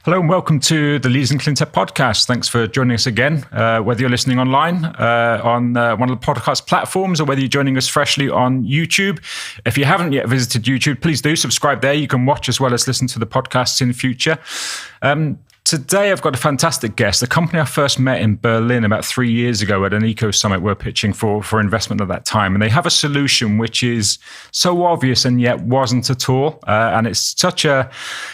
Hello and welcome to the Leaders in Cleantech podcast. Thanks for joining us again, whether you're listening online on one of the podcast platforms or whether you're joining us freshly on YouTube. If you haven't yet visited YouTube, please do subscribe there. You can watch as well as listen to the podcasts in the future. Today, I've got a fantastic guest, a company I first met in Berlin about 3 years ago at an eco summit we're pitching for investment at that time. And they have a solution which is so obvious and yet wasn't at all. And it's such an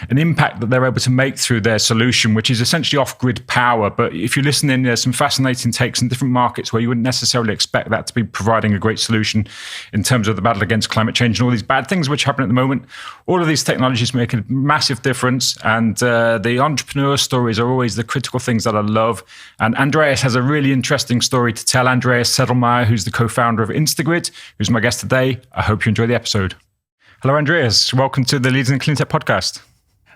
impact that they're able to make through their solution, which is essentially off-grid power. But if you listen in, there's some fascinating takes in different markets where you wouldn't necessarily expect that to be providing a great solution in terms of the battle against climate change and all these bad things which happen at the moment. All of these technologies make a massive difference. And the entrepreneur stories are always the critical things that I love. And Andreas has a really interesting story to tell. Andreas Sedlmayr, who's the co-founder of Instagrid, who's my guest today. I hope you enjoy the episode. Hello, Andreas. Welcome to the Leaders in Cleantech podcast.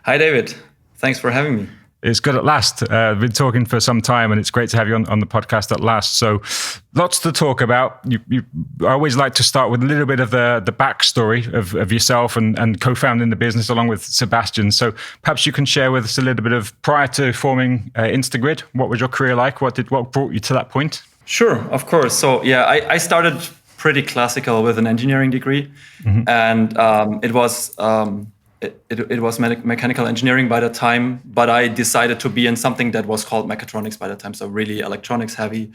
Hi, David. Thanks for having me. It's good at last. I've been talking for some time and it's great to have you on the podcast at last. So lots to talk about. I always like to start with a little bit of the backstory of yourself and co-founding the business along with Sebastian. So perhaps you can share with us a little bit of prior to forming Instagrid. What was your career like? What brought you to that point? Sure, of course. So yeah, I started pretty classical with an engineering degree, and it was mechanical engineering by the time, but I decided to be in something that was called mechatronics by the time, so really electronics heavy,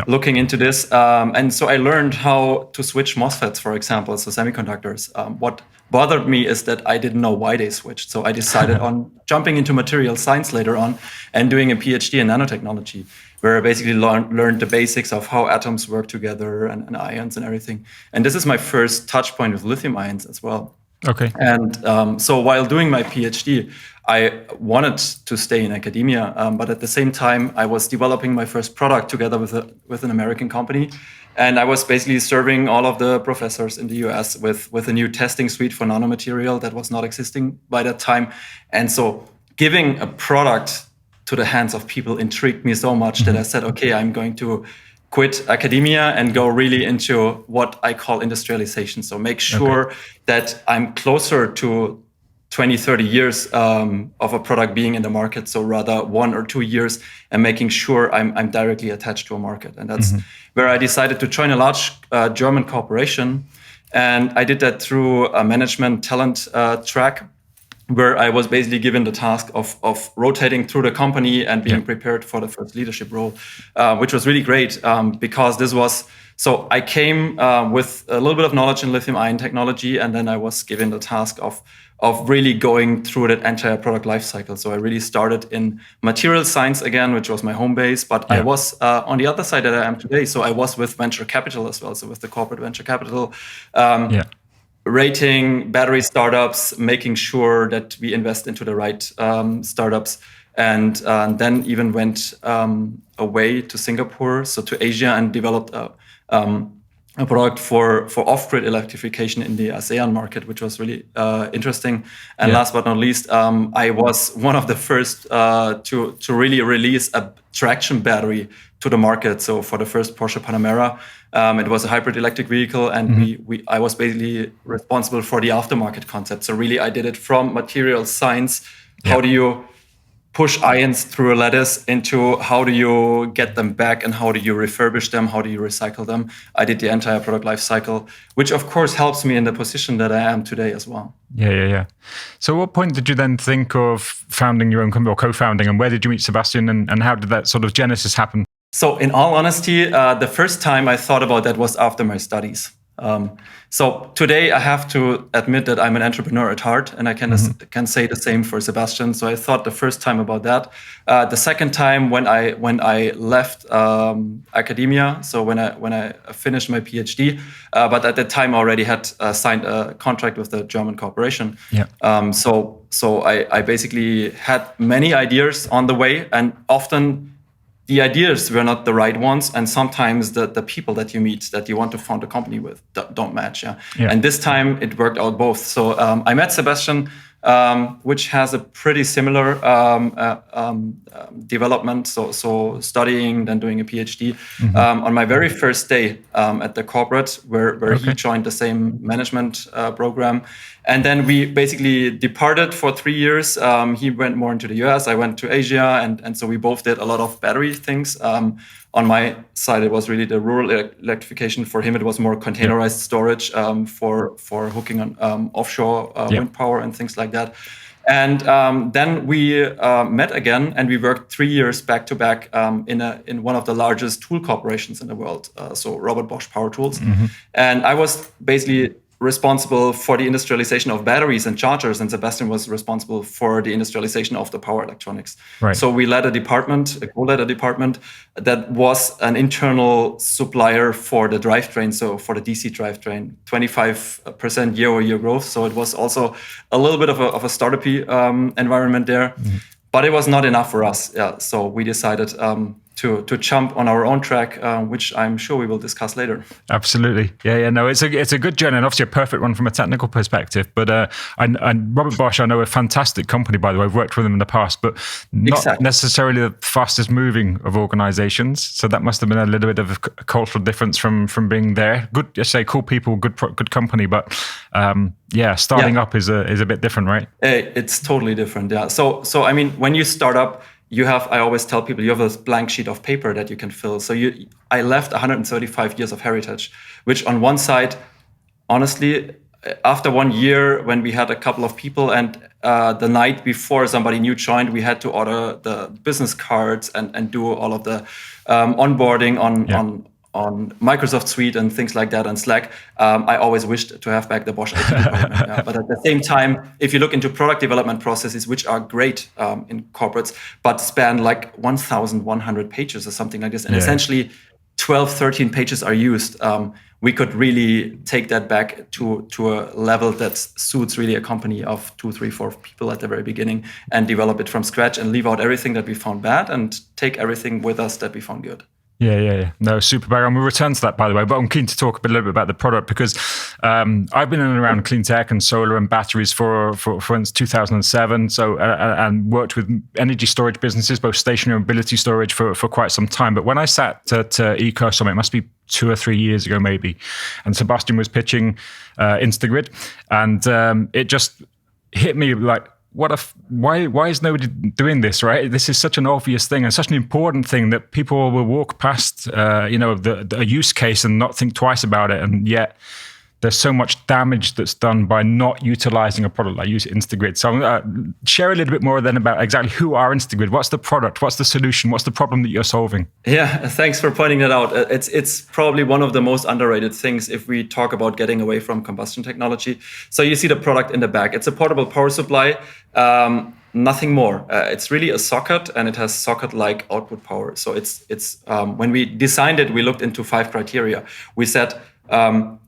looking into this. And so I learned how to switch MOSFETs, for example, so semiconductors. What bothered me is that I didn't know why they switched. So I decided on jumping into material science later on and doing a PhD in nanotechnology, where I basically learned the basics of how atoms work together and ions and everything. And this is my first touch point with lithium ions as well. Okay. And so while doing my PhD, I wanted to stay in academia, but at the same time, I was developing my first product together with an American company. And I was basically serving all of the professors in the US with a new testing suite for nanomaterial that was not existing by that time. And so giving a product to the hands of people intrigued me so much that I said, okay, I'm going to quit academia and go really into what I call industrialization. So make sure that I'm closer to 20, 30 years of a product being in the market. So rather 1 or 2 years and making sure I'm directly attached to a market. And that's where I decided to join a large German corporation. And I did that through a management talent track, where I was basically given the task of rotating through the company and being prepared for the first leadership role, which was really great because this was, so I came with a little bit of knowledge in lithium ion technology, and then I was given the task of really going through that entire product lifecycle. So I really started in material science again, which was my home base, but I was on the other side that I am today. So I was with venture capital as well, so with the corporate venture capital. Rating battery startups, making sure that we invest into the right startups, and then even went away to Singapore, so to Asia, and developed a product for off-grid electrification in the ASEAN market, which was really interesting. And last but not least, I was one of the first to really release a traction battery to the market. So for the first Porsche Panamera, it was a hybrid electric vehicle, and I was basically responsible for the aftermarket concept. So really, I did it from material science. How do you push ions through a lattice into how do you get them back and how do you refurbish them? How do you recycle them? I did the entire product life cycle, which of course helps me in the position that I am today as well. Yeah. So at what point did you then think of founding your own company or co-founding, and where did you meet Sebastian, and how did that sort of genesis happen? So in all honesty, the first time I thought about that was after my studies. So today I have to admit that I'm an entrepreneur at heart, and I can say the same for Sebastian. So I thought the first time about that. The second time when I left academia, so when I finished my PhD, but at that time I already had signed a contract with the German corporation. So I basically had many ideas on the way, and often the ideas were not the right ones, and sometimes the people that you meet, that you want to found a company with, don't match. And this time it worked out both. So I met Sebastian, which has a pretty similar development. So studying, then doing a PhD. On my very first day at the corporate, where he joined the same management program. And then we basically departed for 3 years. He went more into the US, I went to Asia. And so we both did a lot of battery things. On my side, it was really the rural electrification. For him, it was more containerized storage for hooking on offshore wind power and things like that. And then we met again, and we worked 3 years back to back in one of the largest tool corporations in the world, so Robert Bosch Power Tools. Mm-hmm. And I was basically responsible for the industrialization of batteries and chargers, and Sebastian was responsible for the industrialization of the power electronics. Right. So we led a co-led a department that was an internal supplier for the drivetrain, so for the DC drivetrain, 25% year-over-year growth. So it was also a little bit of a startup-y environment there. Mm-hmm. But it was not enough for us. Yeah, so we decided to jump on our own track, which I'm sure we will discuss later. Absolutely, yeah. No, it's a good journey, and obviously a perfect one from a technical perspective. But and Robert Bosch, I know, a fantastic company, by the way. I've worked with them in the past, but not necessarily the fastest moving of organizations. So that must have been a little bit of a cultural difference from being there. Good, I say, cool people, good company, but starting up is a bit different, right? It's totally different. Yeah. So I mean, when you start up, I always tell people, you have a blank sheet of paper that you can fill. So I left 135 years of heritage, which on one side, honestly, after 1 year, when we had a couple of people and the night before somebody new joined, we had to order the business cards and do all of the onboarding on Microsoft Suite and things like that, and Slack. I always wished to have back the Bosch IT department. But at the same time, if you look into product development processes, which are great in corporates, but span like 1,100 pages or something like this, and essentially 12, 13 pages are used, we could really take that back to a level that suits really a company of 2, 3, 4 people at the very beginning, and develop it from scratch and leave out everything that we found bad and take everything with us that we found good. Yeah. No, super bag. And we'll return to that, by the way. But I'm keen to talk a little bit about the product, because I've been in and around Cleantech and solar and batteries for instance, 2007. So and worked with energy storage businesses, both stationary and mobility storage, for quite some time. But when I sat at Eco Summit, it must be 2 or 3 years ago, maybe, and Sebastian was pitching Instagrid, and it just hit me like, why is nobody doing this, right? This is such an obvious thing and such an important thing that people will walk past, a use case and not think twice about it. And yet there's so much damage that's done by not utilizing a product like Instagrid. So share a little bit more then about exactly who are Instagrid. What's the product? What's the solution? What's the problem that you're solving? Yeah, thanks for pointing that out. It's probably one of the most underrated things if we talk about getting away from combustion technology. So you see the product in the back. It's a portable power supply. Nothing more. It's really a socket, and it has socket-like output power. So it's when we designed it, we looked into 5 criteria. We said,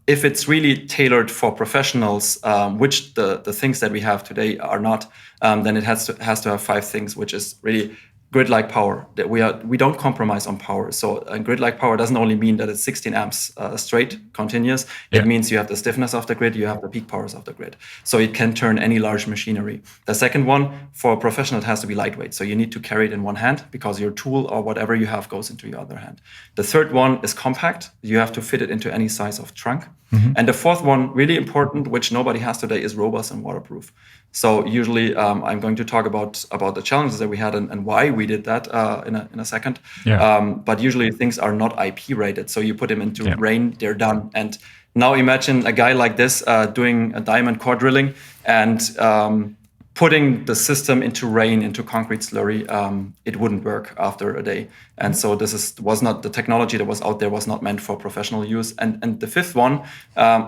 if it's really tailored for professionals, which the things that we have today are not, then it has to have 5 things, which is really grid-like power. That we don't compromise on power. So grid-like power doesn't only mean that it's 16 amps straight, continuous. It means you have the stiffness of the grid, you have the peak powers of the grid. So it can turn any large machinery. The second one, for a professional, it has to be lightweight. So you need to carry it in one hand, because your tool or whatever you have goes into your other hand. The third one is compact. You have to fit it into any size of trunk. Mm-hmm. And the fourth one, really important, which nobody has today, is robust and waterproof. So usually I'm going to talk about the challenges that we had and why we did that in a second. But usually things are not IP rated. So you put them into rain, they're done. And now imagine a guy like this doing a diamond core drilling and putting the system into rain, into concrete slurry. It wouldn't work after a day. And so was not the technology that was out there was not meant for professional use. And the fifth one,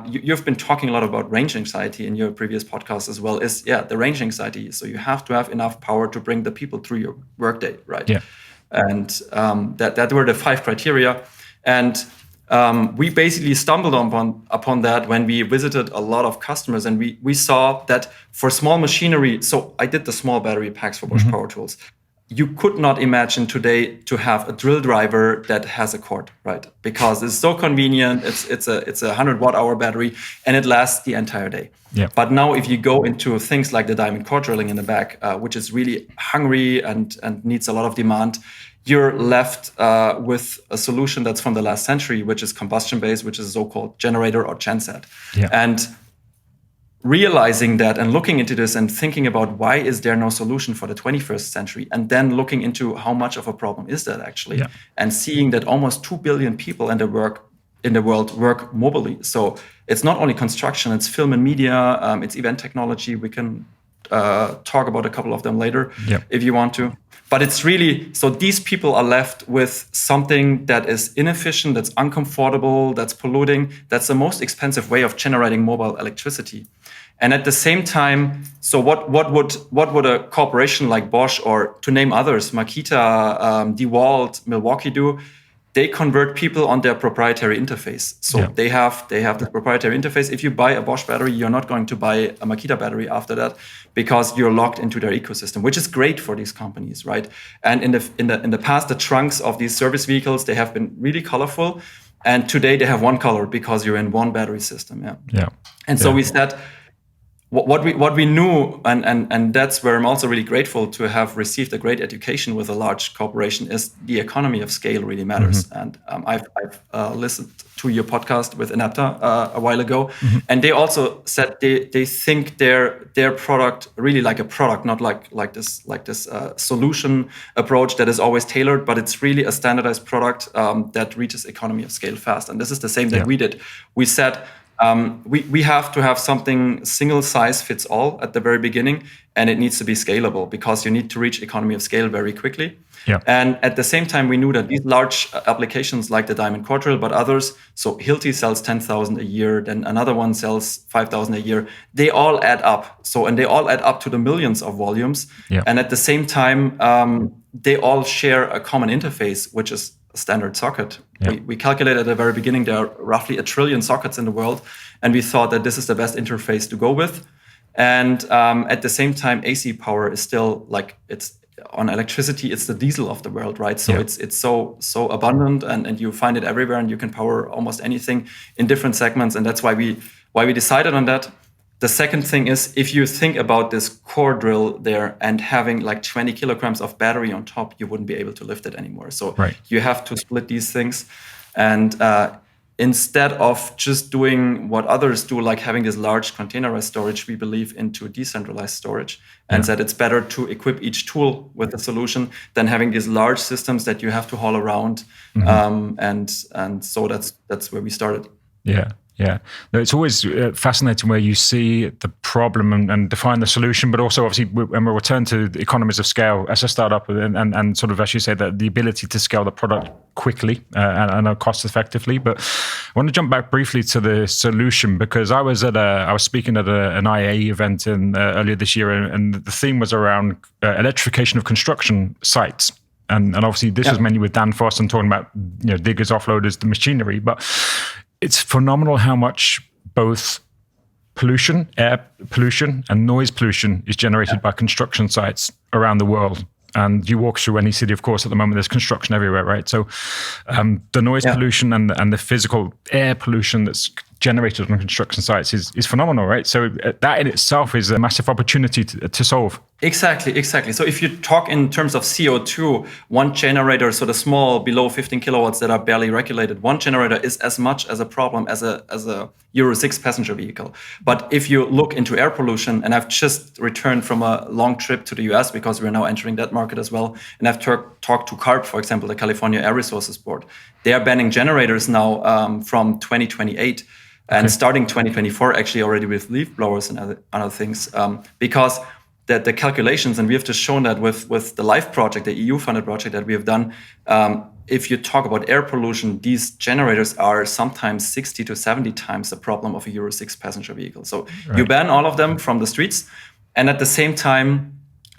you've been talking a lot about range anxiety in your previous podcast as well, is the range anxiety. So you have to have enough power to bring the people through your workday, right? Yeah. And that were the 5 criteria. And we basically stumbled upon that when we visited a lot of customers, and we saw that for small machinery, so I did the small battery packs for Bosch Power Tools. You could not imagine today to have a drill driver that has a cord, right? Because it's so convenient. It's a 100 watt-hour battery, and it lasts the entire day. Yeah. But now if you go into things like the diamond core drilling in the back, which is really hungry and needs a lot of demand, you're left with a solution that's from the last century, which is combustion-based, which is a so-called generator or genset. Yeah. And realizing that and looking into this and thinking about why is there no solution for the 21st century, and then looking into how much of a problem is that actually, and seeing that almost 2 billion people in the world work mobilely. So it's not only construction, it's film and media, it's event technology. We can talk about a couple of them later if you want to. But it's really, so these people are left with something that is inefficient, that's uncomfortable, that's polluting, that's the most expensive way of generating mobile electricity. And at the same time, so what would a corporation like Bosch, or to name others, Makita, DeWalt, Milwaukee do? They convert people on their proprietary interface. So they have the proprietary interface. If you buy a Bosch battery, you're not going to buy a Makita battery after that, because you're locked into their ecosystem, which is great for these companies, right? And in the past, the trunks of these service vehicles, they have been really colorful, and today they have one color because you're in one battery system. And so we said, what we knew, and that's where I'm also really grateful to have received a great education with a large corporation, is the economy of scale really matters. And I've listened to your podcast with Inapta a while ago, and they also said they think their product really like a product, not like this solution approach that is always tailored, but it's really a standardized product that reaches economy of scale fast. And this is the same that we did. We said, we have to have something single size fits all at the very beginning, and it needs to be scalable because you need to reach economy of scale very quickly. And at the same time, we knew that these large applications like the Diamond Core Drill, but others, so Hilti sells 10,000 a year, then another one sells 5,000 a year. They all add up. And they all add up to the millions of volumes. And at the same time, they all share a common interface, which is standard socket. We calculated at the very beginning there are roughly 1 trillion sockets in the world, and we thought that this is the best interface to go with. And at the same time, AC power is still it's on electricity, it's the diesel of the world, right? So it's so abundant, and you find it everywhere, and you can power almost anything in different segments, and that's why we decided on that. The second thing is, if you think about this core drill there and having 20 kilograms of battery on top, you wouldn't be able to lift it anymore. So you have to split these things. And instead of just doing what others do, like having this large containerized storage, we believe into decentralized storage, and that it's better to equip each tool with a solution than having these large systems that you have to haul around. And so that's where we started. Yeah, no, it's always fascinating where you see the problem and define the solution, but also obviously when we return to the economies of scale as a startup, and sort of, as you say, that the ability to scale the product quickly and cost effectively. But I want to jump back briefly to the solution, because I was speaking at an IAE event earlier this year, and the theme was around electrification of construction sites. And obviously this was mainly with Dan Foss and talking about diggers, offloaders, the machinery, but it's phenomenal how much both pollution, air pollution, and noise pollution is generated by construction sites around the world. And you walk through any city, of course, at the moment, there's construction everywhere, right? So the noise pollution and the physical air pollution that's generated on construction sites is phenomenal, right? So that in itself is a massive opportunity to solve. Exactly. So if you talk in terms of CO2, one generator, so the small below 15 kilowatts that are barely regulated, one generator is as much as a problem as a Euro 6 passenger vehicle. But if you look into air pollution, and I've just returned from a long trip to the US because we're now entering that market as well, and I've talked to CARB, for example, the California Air Resources Board. They are banning generators now from 2028. And starting 2024, actually already with leaf blowers and other things, because the calculations, and we have just shown that with the LIFE project, the EU-funded project that we have done, if you talk about air pollution, these generators are sometimes 60 to 70 times the problem of a Euro 6 passenger vehicle. So you ban all of them from the streets, and at the same time,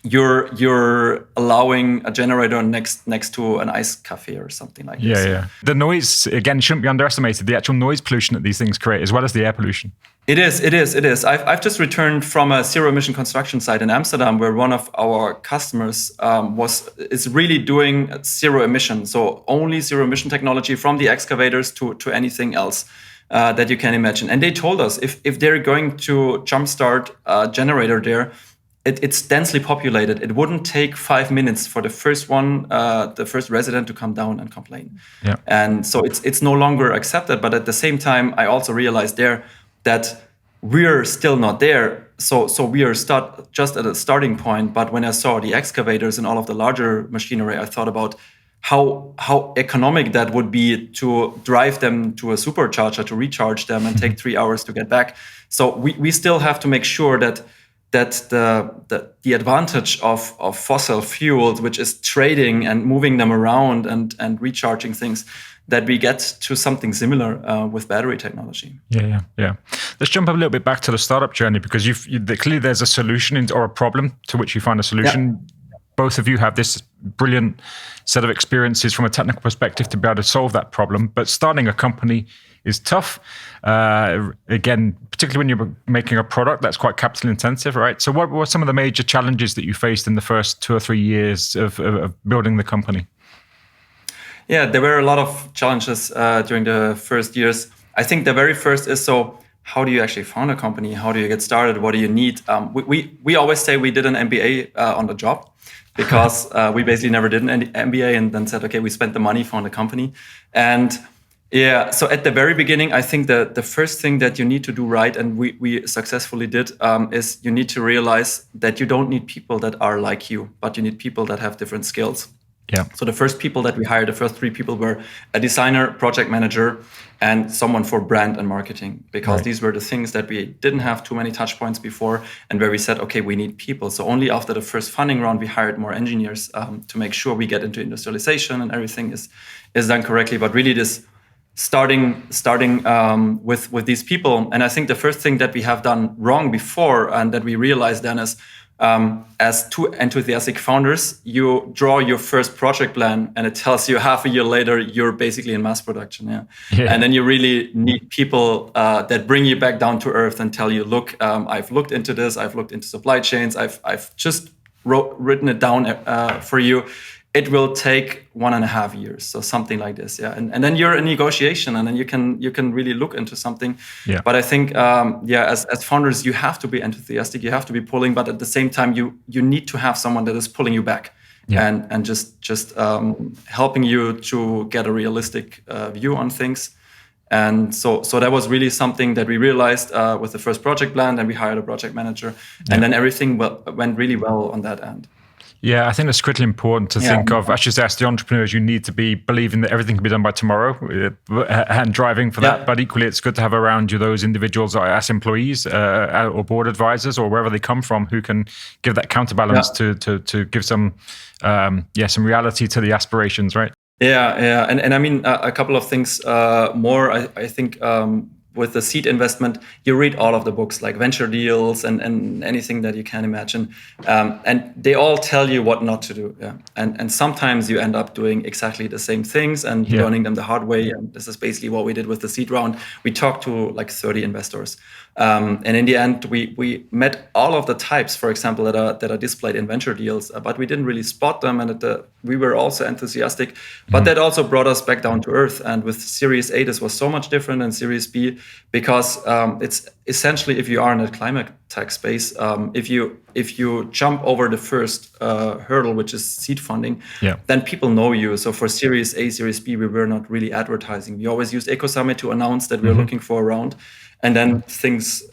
you're allowing a generator next to an ice cafe or something like this. Yeah. The noise, again, shouldn't be underestimated. The actual noise pollution that these things create, as well as the air pollution. It is. I've just returned from a zero emission construction site in Amsterdam, where one of our customers is really doing zero emission. So only zero emission technology, from the excavators to anything else that you can imagine. And they told us if they're going to jumpstart a generator there, it's densely populated. It wouldn't take 5 minutes for the first resident to come down and complain. Yeah. And so it's no longer accepted. But at the same time, I also realized there that we're still not there. So we are just at a starting point. But when I saw the excavators and all of the larger machinery, I thought about how economic that would be to drive them to a supercharger to recharge them and take 3 hours to get back. So we still have to make sure that the advantage of fossil fuels, which is trading and moving them around and recharging things, that we get to something similar with battery technology. Yeah. Let's jump a little bit back to the startup journey, because clearly there's a solution or a problem to which you find a solution. Yeah. Both of you have this brilliant set of experiences from a technical perspective to be able to solve that problem. But starting a company is tough. Again, particularly when you're making a product that's quite capital intensive, right? So what were some of the major challenges that you faced in the first 2 or 3 years of building the company? Yeah, there were a lot of challenges during the first years. I think the very first is, so how do you actually found a company? How do you get started? What do you need? We always say we did an MBA on the job, because we basically never did an MBA and then said, okay, we spent the money, found a company. And yeah, so at the very beginning, I think the first thing that you need to do right, and we successfully did, is you need to realize that you don't need people that are like you, but you need people that have different skills. Yeah. So the first people that we hired, the first 3 people, were a designer, project manager, and someone for brand and marketing, because these were the things that we didn't have too many touch points before, and where we said, okay, we need people. So only after the first funding round, we hired more engineers to make sure we get into industrialization and everything is done correctly. But really, this starting with these people, and I think the first thing that we have done wrong before, and that we realized then, is as 2 enthusiastic founders, you draw your first project plan and it tells you half a year later you're basically in mass production. Yeah. And then you really need people that bring you back down to earth and tell you, look, I've looked into this, I've looked into supply chains, I've just written it down for you. It will take 1.5 years, so something like this, yeah. And then you're in negotiation, and then you can really look into something. Yeah. But I think, as founders, you have to be enthusiastic, you have to be pulling, but at the same time, you need to have someone that is pulling you back, and just helping you to get a realistic view on things. And so that was really something that we realized with the first project plan, and we hired a project manager, and then everything went really well on that end. Yeah, I think it's critically important to think of, as you as the entrepreneurs, you need to be believing that everything can be done by tomorrow and driving for that. But equally, it's good to have around you those individuals as employees or board advisors or wherever they come from who can give that counterbalance to give some reality to the aspirations, right? Yeah. And I mean, a couple of things more, I think, with the seed investment, you read all of the books like Venture Deals and anything that you can imagine. And they all tell you what not to do. Yeah. And sometimes you end up doing exactly the same things and learning them the hard way. And this is basically what we did with the seed round. We talked to like 30 investors. And in the end, we met all of the types, for example, that are displayed in Venture Deals, but we didn't really spot them. And we were also enthusiastic, but that also brought us back down to earth. And with Series A, this was so much different than Series B, because it's essentially, if you are in the climate tech space, if you jump over the first hurdle, which is seed funding, then people know you. So for Series A, Series B, we were not really advertising. We always used Eco Summit to announce that we were looking for a round, and then things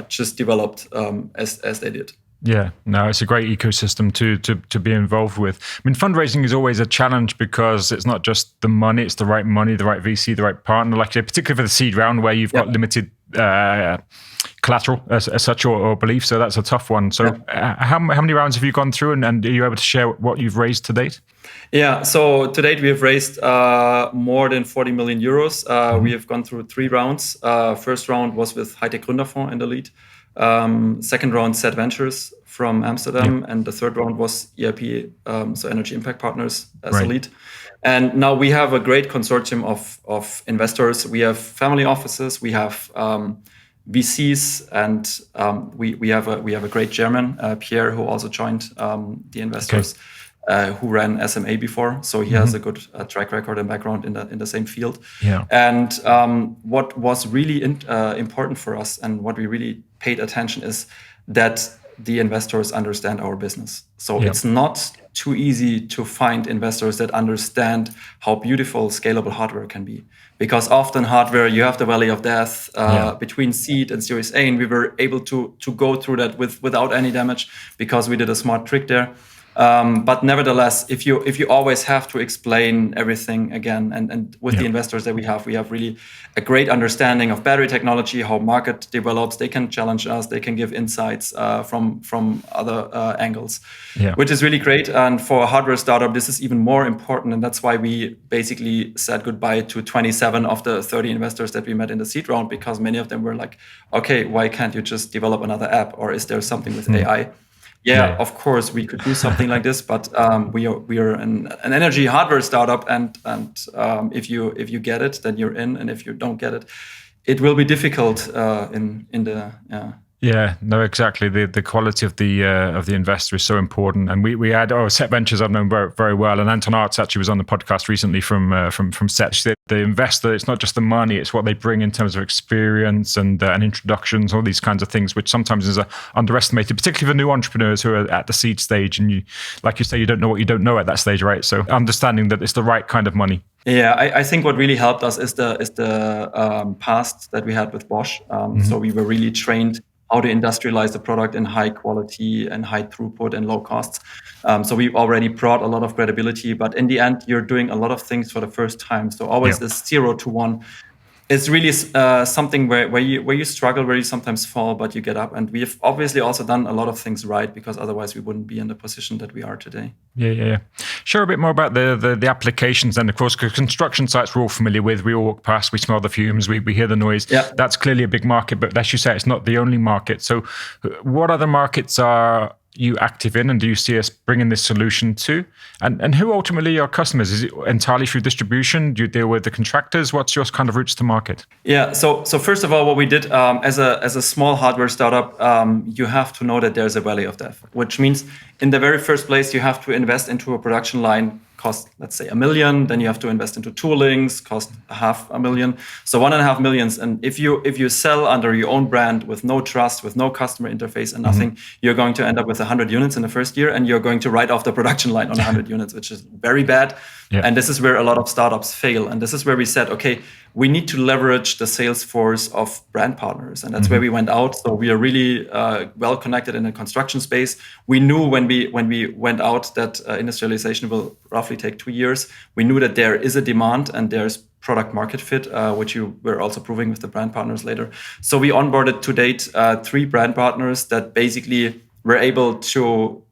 just developed as they did. Yeah, no, it's a great ecosystem to be involved with. I mean, fundraising is always a challenge because it's not just the money, it's the right money, the right VC, the right partner, like particularly for the seed round where you've got limited collateral as such or belief. So that's a tough one. So how many rounds have you gone through, and are you able to share what you've raised to date? Yeah, so to date we have raised more than 40 million euros. We have gone through 3 rounds. First round was with High-Tech Gründerfonds in the lead. Second round, Set Ventures from Amsterdam, and the third round was EIP, so Energy Impact Partners as a lead. And now we have a great consortium of investors. We have family offices, we have VCs, and we have a great German, Pierre, who also joined the investors. Who ran SMA before, so he has a good track record and background in the same field. Yeah. And what was really important for us, and what we really paid attention, is that the investors understand our business. So it's not too easy to find investors that understand how beautiful scalable hardware can be. Because often hardware, you have the valley of death between seed and Series A, and we were able to go through that without any damage because we did a smart trick there. But nevertheless, if you always have to explain everything again, and with the investors that we have really a great understanding of battery technology, how market develops. They can challenge us. They can give insights from other angles, which is really great. And for a hardware startup, this is even more important. And that's why we basically said goodbye to 27 of the 30 investors that we met in the seed round, because many of them were like, okay, why can't you just develop another app? Or is there something with AI? Yeah, of course we could do something like this, but we are an energy hardware startup, and if you get it, then you're in, and if you don't get it, it will be difficult in the. Yeah, no, exactly. The quality of the investor is so important, and we had Set Ventures I've known very, very well, and Anton Arts actually was on the podcast recently from Set. The investor, it's not just the money; it's what they bring in terms of experience and introductions, all these kinds of things, which sometimes is underestimated, particularly for new entrepreneurs who are at the seed stage, and you, like you say, you don't know what you don't know at that stage, right? So understanding that it's the right kind of money. Yeah, I think what really helped us is the past that we had with Bosch. So we were really trained how to industrialize the product in high quality and high throughput and low costs. So we already brought a lot of credibility, but in the end, you're doing a lot of things for the first time. So always this 0 to 1. It's really something where you struggle, where you sometimes fall, but you get up. And we've obviously also done a lot of things right, because otherwise we wouldn't be in the position that we are today. Yeah. Share a bit more about the applications, and of course, construction sites we're all familiar with. We all walk past, we smell the fumes, we hear the noise. Yeah. That's clearly a big market, but as you say, it's not the only market. So what other markets are you active in, and do you see us bringing this solution to? And who ultimately are customers? Is it entirely through distribution? Do you deal with the contractors? What's your kind of routes to market? Yeah, so first of all, what we did as a small hardware startup, you have to know that there's a valley of death, which means in the very first place, you have to invest into a production line, cost, let's say, $1 million. Then you have to invest into toolings, cost $500,000. So $1.5 million. And if you sell under your own brand with no trust, with no customer interface and nothing, you're going to end up with 100 units in the first year, and you're going to write off the production line on 100 units, which is very bad. Yeah. And this is where a lot of startups fail. And this is where we said, okay, we need to leverage the sales force of brand partners. And that's where we went out. So we are really well connected in the construction space. We knew when we went out that industrialization will roughly take 2 years. We knew that there is a demand and there's product market fit, which you were also proving with the brand partners later. So we onboarded to date 3 brand partners that basically were able to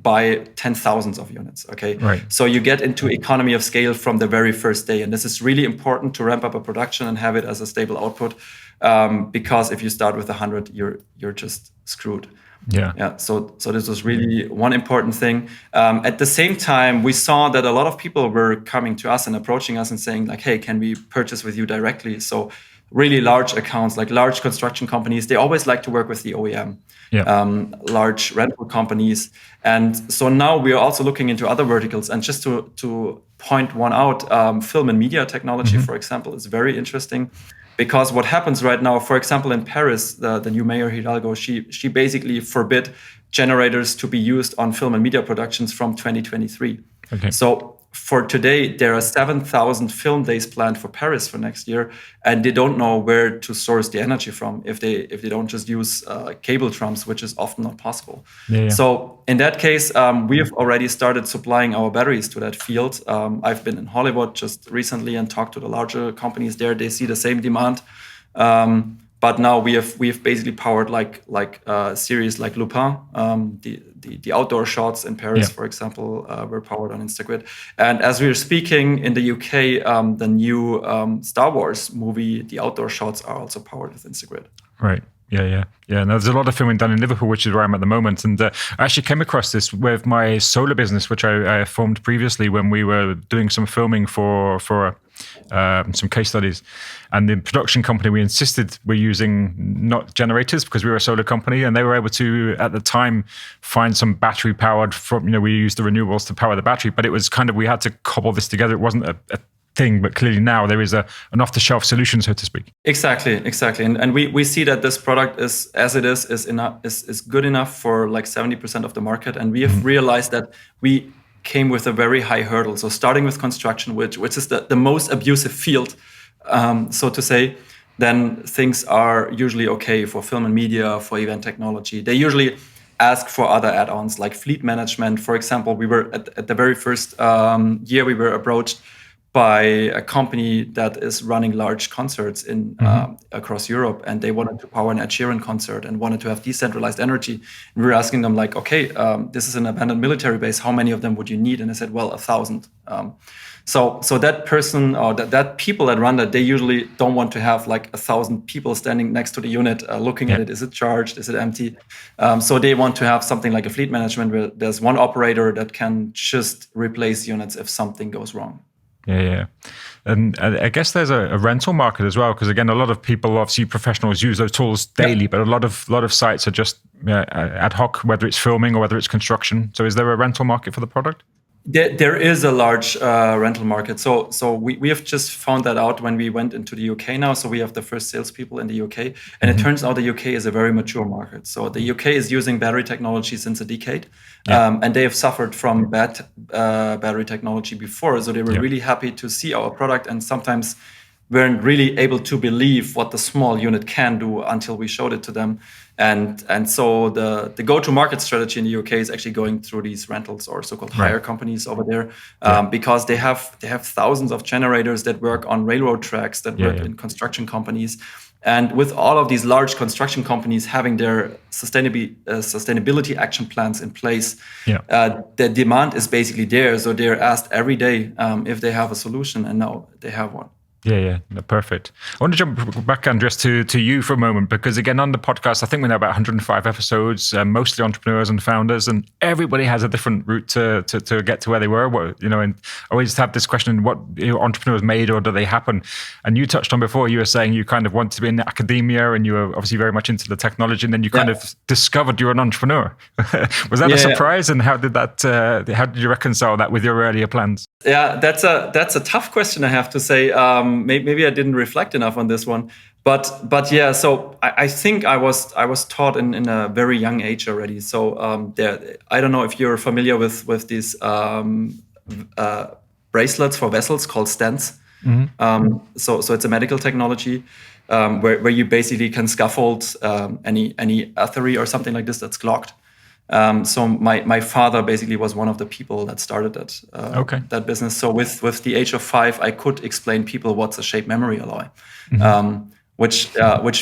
buy 10,000s of units. Okay, right. So you get into economy of scale from the very first day, and this is really important to ramp up a production and have it as a stable output. Because if you start with 100, you're just screwed. Yeah. So this was really one important thing. At the same time, we saw that a lot of people were coming to us and approaching us and saying like, "Hey, can we purchase with you directly?" So really large accounts, like large construction companies, they always like to work with the OEM. Large rental companies. And so now we are also looking into other verticals. And just to point one out, film and media technology, for example, is very interesting, because what happens right now, for example, in Paris, the new mayor Hidalgo, she basically forbid generators to be used on film and media productions from 2023. Okay. So for today, there are 7,000 film days planned for Paris for next year, and they don't know where to source the energy from if they don't just use cable trams, which is often not possible. Yeah. So in that case, we have already started supplying our batteries to that field. I've been in Hollywood just recently and talked to the larger companies there. They see the same demand. But now we have basically powered like series like Lupin, the outdoor shots in Paris, for example, were powered on Instagrid. And as we are speaking in the UK, the new Star Wars movie, the outdoor shots are also powered with Instagrid. Right. Yeah. Now, there's a lot of filming done in Liverpool, which is where I'm at the moment. And I actually came across this with my solar business, which I formed previously when we were doing some filming for some case studies. And the production company, we insisted we're using not generators because we were a solar company. And they were able to, at the time, find some battery powered from, we used the renewables to power the battery. But it was kind of, we had to cobble this together. It wasn't a thing, but clearly now there is an off-the-shelf solution, so to speak. Exactly. And we see that this product is, as it is good enough for like 70% of the market. And we have realized that we came with a very high hurdle. So starting with construction, which is the most abusive field, so to say, then things are usually okay for film and media, for event technology. They usually ask for other add-ons like fleet management. For example, we were at the very first year, we were approached by a company that is running large concerts in across Europe, and they wanted to power an Ed Sheeran concert and wanted to have decentralized energy. And we were asking them like, okay, this is an abandoned military base. How many of them would you need? And they said, well, 1,000. So that person or that people that run that, they usually don't want to have like 1,000 people standing next to the unit looking at it. Is it charged? Is it empty? So they want to have something like a fleet management where there's one operator that can just replace units if something goes wrong. Yeah. And I guess there's a rental market as well, because again, a lot of people, obviously professionals, use those tools daily, but a lot of sites are just ad hoc, whether it's filming or whether it's construction. So is there a rental market for the product? There is a large rental market. So we have just found that out when we went into the UK now. So we have the first salespeople in the UK. And it turns out the UK is a very mature market. So the UK is using battery technology since a decade. And they have suffered from bad battery technology before. So they were really happy to see our product, and sometimes weren't really able to believe what the small unit can do until we showed it to them. And so the go-to-market strategy in the UK is actually going through these rentals or so-called hire companies over there, because they have thousands of generators that work on railroad tracks, that work in construction companies. And with all of these large construction companies having their sustainability action plans in place, the demand is basically there. So they're asked every day if they have a solution, and now they have one. Yeah, no, perfect. I want to jump back, Andreas, to you for a moment, because again, on the podcast, I think we know about 105 episodes, mostly entrepreneurs and founders, and everybody has a different route to get to where they were. And I always have this question: what entrepreneurs made, or do they happen? And you touched on before, you were saying you kind of wanted to be in academia, and you were obviously very much into the technology, and then you kind of discovered you're an entrepreneur. Was that a surprise? And how did you reconcile that with your earlier plans? Yeah, that's a tough question, I have to say. Maybe I didn't reflect enough on this one, but yeah. So I think I was taught in a very young age already. So I don't know if you're familiar with these bracelets for vessels called stents. So it's a medical technology where you basically can scaffold any artery or something like this that's clogged. So my father basically was one of the people that started that business. So with the age of 5, I could explain people what's a shape memory alloy, which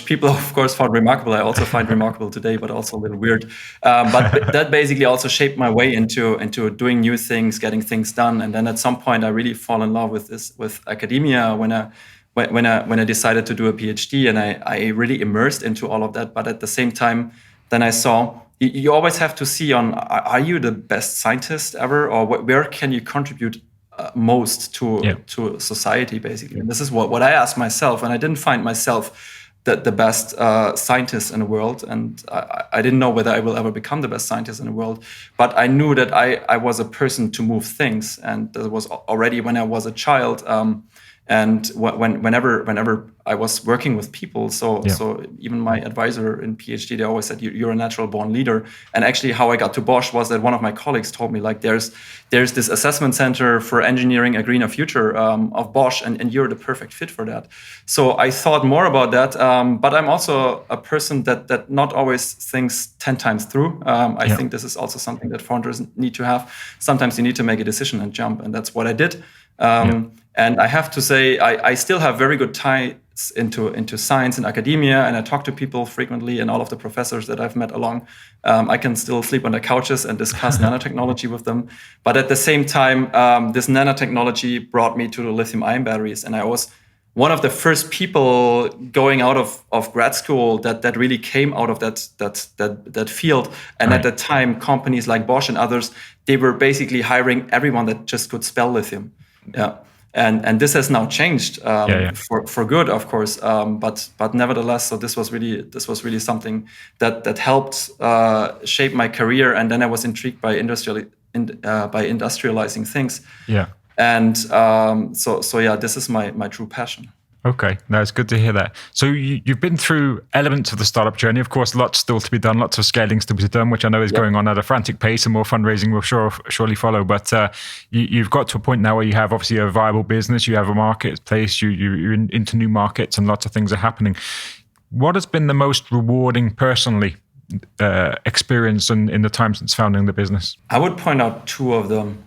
people of course found remarkable. I also find remarkable today, but also a little weird. But that basically also shaped my way into doing new things, getting things done. And then at some point, I really fall in love with academia when I decided to do a PhD, and I really immersed into all of that. But at the same time, then I saw. You always have to see are you the best scientist ever, or where can you contribute most to society, basically. And this is what I asked myself, and I didn't find myself the best scientist in the world, and I didn't know whether I will ever become the best scientist in the world, but I knew that I was a person to move things, and that was already when I was a child. And whenever I was working with people, so even my advisor in PhD, they always said, you're a natural born leader. And actually how I got to Bosch was that one of my colleagues told me, like, there's this assessment center for engineering a greener future of Bosch, and you're the perfect fit for that. So I thought more about that, but I'm also a person that not always thinks 10 times through. I think this is also something that founders need to have. Sometimes you need to make a decision and jump, and that's what I did. And I have to say, I still have very good ties into science and academia, and I talk to people frequently, and all of the professors that I've met along. I can still sleep on their couches and discuss nanotechnology with them. But at the same time, this nanotechnology brought me to the lithium-ion batteries, and I was one of the first people going out of grad school that really came out of that field. And at the time, companies like Bosch and others, they were basically hiring everyone that just could spell lithium. Yeah. And this has now changed for good, of course. But nevertheless, so this was really something that helped shape my career. And then I was intrigued by industrializing things. And so yeah, this is my true passion. Okay, no, it's good to hear that. So you've been through elements of the startup journey. Of course, lots still to be done, lots of scaling still to be done, which I know is going on at a frantic pace, and more fundraising will surely follow. But you've got to a point now where you have obviously a viable business, you have a marketplace, you're into new markets, and lots of things are happening. What has been the most rewarding personally experience in the time since founding the business? I would point out two of them.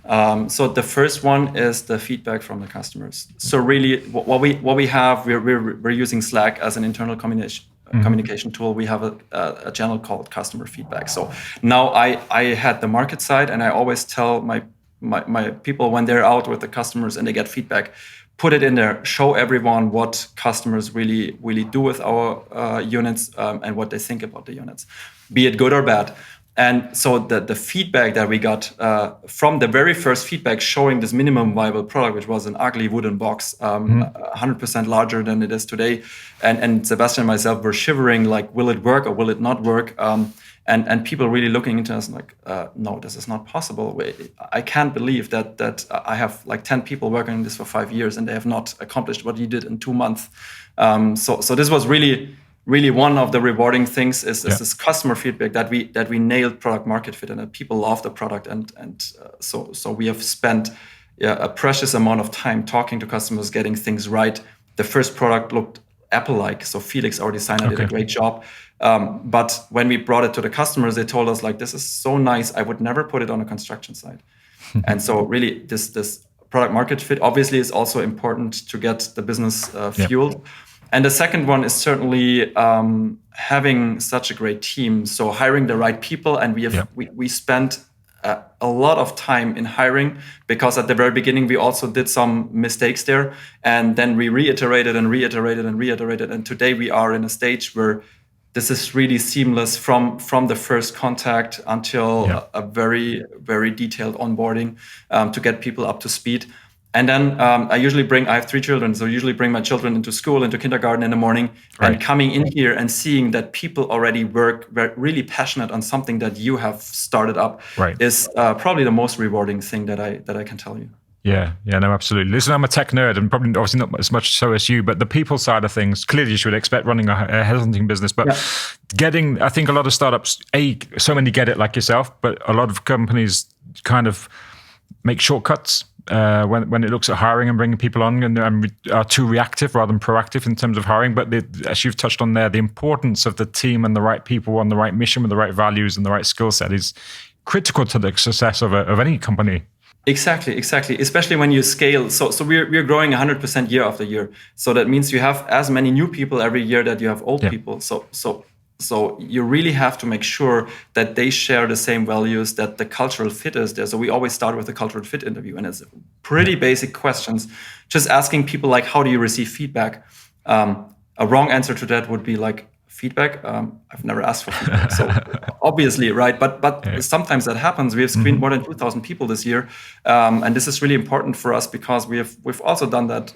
So the first one is the feedback from the customers. So really, what we have, we're using Slack as an internal communication tool. We have a channel called customer feedback. So now I had the market side, and I always tell my people when they're out with the customers and they get feedback, put it in there, show everyone what customers really do with our units and what they think about the units, be it good or bad. And so the feedback that we got from the very first feedback showing this minimum viable product, which was an ugly wooden box, 100% larger than it is today. And Sebastian and myself were shivering, like, will it work or will it not work? And people really looking into us like, no, this is not possible. I can't believe that I have like 10 people working on this for 5 years and they have not accomplished what you did in 2 months. So this was really one of the rewarding things is this customer feedback that we nailed product market fit and that people love the product. And so we have spent a precious amount of time talking to customers, getting things right. The first product looked Apple-like. So Felix, our designer, did a great job. But when we brought it to the customers, they told us like, this is so nice. I would never put it on a construction site. And so really this product market fit obviously is also important to get the business fueled. And the second one is certainly having such a great team. So hiring the right people. And we spent a lot of time in hiring because at the very beginning, we also did some mistakes there. And then we reiterated. And today we are in a stage where this is really seamless from the first contact until a very, very detailed onboarding to get people up to speed. And then I have 3 children, so I usually bring my children into school, into kindergarten in the morning, and coming in here and seeing that people already were really passionate on something that you have started up is probably the most rewarding thing that I can tell you. Yeah, no, absolutely. Listen, I'm a tech nerd and probably obviously not as much so as you, but the people side of things, clearly you should expect running a headhunting business, but I think a lot of startups, so many get it like yourself, but a lot of companies kind of make shortcuts when it looks at hiring and bringing people on and are too reactive rather than proactive in terms of hiring. But as you've touched on there, the importance of the team and the right people on the right mission with the right values and the right skill set is critical to the success of any company. Exactly. Especially when you scale. So we're growing 100% year after year. So that means you have as many new people every year that you have old people. So you really have to make sure that they share the same values, that the cultural fit is there. So we always start with a cultural fit interview, and it's pretty basic questions. Just asking people like, how do you receive feedback? A wrong answer to that would be like, feedback? I've never asked for feedback. So obviously, right? But sometimes that happens. We have screened more than 2,000 people this year. And this is really important for us because we've also done that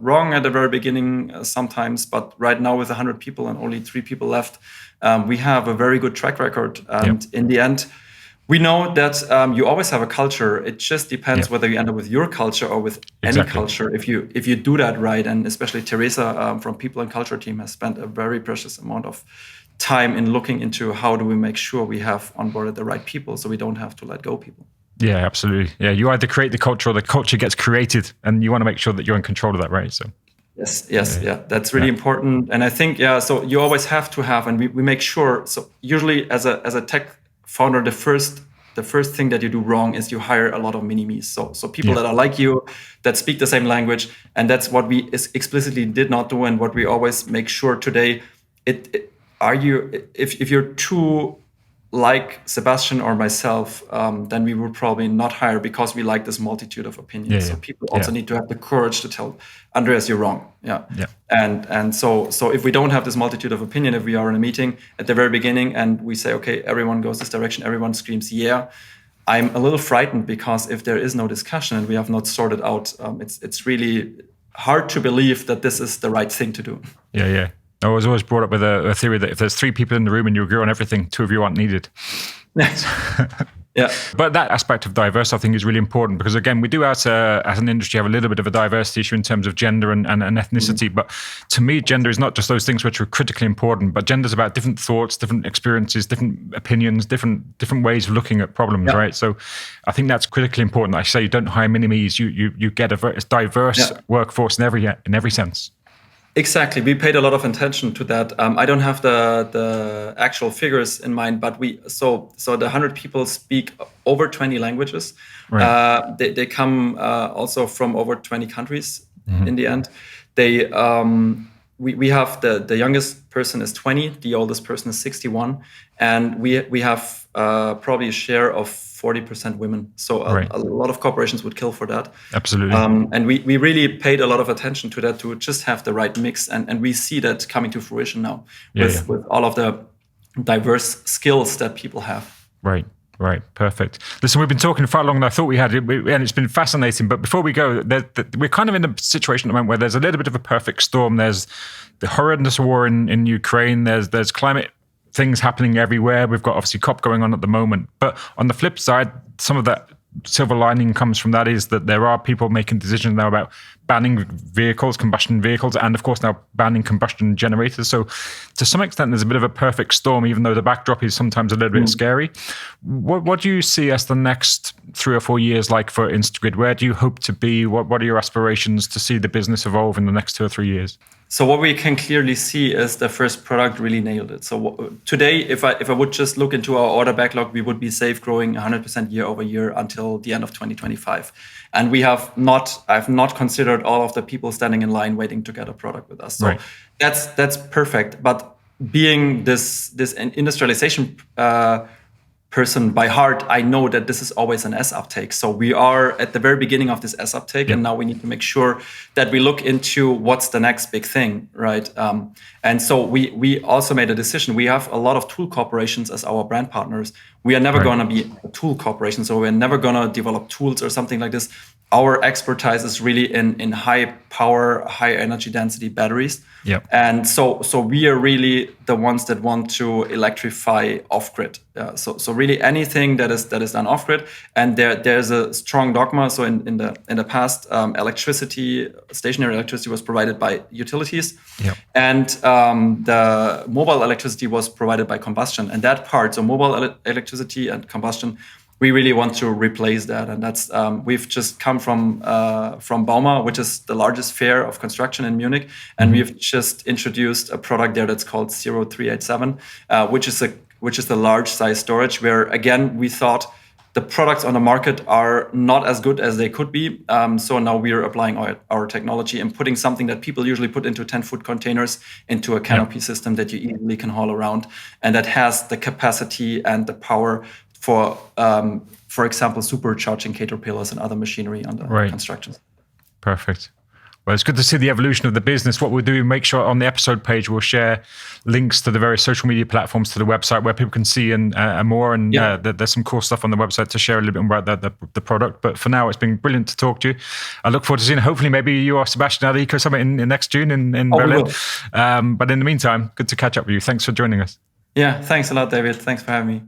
wrong at the very beginning sometimes. But right now with 100 people and only 3 people left, we have a very good track record. And in the end, we know that you always have a culture. It just depends whether you end up with your culture or with any culture. If you do that right, and especially Teresa from People and Culture team has spent a very precious amount of time in looking into how do we make sure we have onboarded the right people so we don't have to let go people. Yeah, absolutely. Yeah, you either create the culture or the culture gets created, and you want to make sure that you're in control of that, right? So. Yes, that's really important. And I think so you always have to have, and we make sure. So usually as a tech founder, the first thing that you do wrong is you hire a lot of mini-me's. So people that are like you, that speak the same language, and that's what we explicitly did not do, and what we always make sure today. If you're too like Sebastian or myself, then we would probably not hire because we like this multitude of opinions. So people also need to have the courage to tell Andreas, you're wrong. And so if we don't have this multitude of opinion, if we are in a meeting at the very beginning and we say, okay, everyone goes this direction, everyone screams, I'm a little frightened because if there is no discussion and we have not sorted out, it's really hard to believe that this is the right thing to do. Yeah. I was always brought up with a theory that if there's 3 people in the room and you agree on everything, 2 of you aren't needed. Yeah. But that aspect of diversity, I think, is really important because, again, we do as an industry have a little bit of a diversity issue in terms of gender and ethnicity. Mm-hmm. But to me, gender is not just those things which are critically important, but gender is about different thoughts, different experiences, different opinions, different ways of looking at problems, right? So I think that's critically important. I say you don't hire mini-me's, you get a diverse workforce in every sense. Exactly. We paid a lot of attention to that. I don't have the actual figures in mind, but so the 100 people speak over 20 languages. Right. They come also from over 20 countries. Mm-hmm. In the end. They we have the youngest person is 20, the oldest person is 61, and we have probably a share of 40% women. So a lot of corporations would kill for that. Absolutely. And we really paid a lot of attention to that to just have the right mix. And we see that coming to fruition now with all of the diverse skills that people have. Right. Perfect. Listen, we've been talking far longer than I thought we had, and it's been fascinating. But before we go, we're kind of in a situation at the moment where there's a little bit of a perfect storm. There's the horrendous war in Ukraine. There's climate things happening everywhere. We've got obviously COP going on at the moment. But on the flip side, some of that silver lining comes from that is that there are people making decisions now about banning combustion vehicles, and of course now banning combustion generators. So to some extent, there's a bit of a perfect storm, even though the backdrop is sometimes a little bit scary. What do you see as the next 3 or 4 years like for Instagrid? Where do you hope to be? What are your aspirations to see the business evolve in the next 2 or 3 years? So what we can clearly see is the first product really nailed it. So today, if I would just look into our order backlog, we would be safe growing 100% year over year until the end of 2025. And I've not considered all of the people standing in line waiting to get a product with us. So that's perfect. But being this industrialization person by heart, I know that this is always an S uptake. So we are at the very beginning of this S uptake, and now we need to make sure that we look into what's the next big thing, right? And so we also made a decision. We have a lot of tool corporations as our brand partners. We are never going to be a tool corporation, so we're never going to develop tools or something like this. Our expertise is really in high power, high energy density batteries. Yep. And so we are really the ones that want to electrify off-grid. So really anything that is done off-grid. And there's a strong dogma. So in the past, stationary electricity was provided by utilities. Yep. And the mobile electricity was provided by combustion. And that part, so mobile electricity and combustion, we really want to replace that, and that's we've just come from Bauma, which is the largest fair of construction in Munich, and we've just introduced a product there that's called 0387, which is the large size storage. Where again we thought the products on the market are not as good as they could be, so now we are applying our technology and putting something that people usually put into 10-foot containers into a canopy system that you easily can haul around, and that has the capacity and the power for example, supercharging caterpillars and other machinery under construction. Perfect. Well, it's good to see the evolution of the business. What we'll do, make sure on the episode page, we'll share links to the various social media platforms, to the website where people can see and more. And there's some cool stuff on the website to share a little bit more about the product. But for now, it's been brilliant to talk to you. I look forward to seeing, hopefully, maybe you or Sebastian at the Eco Summit in next June in Berlin. But in the meantime, good to catch up with you. Thanks for joining us. Yeah, thanks a lot, David. Thanks for having me.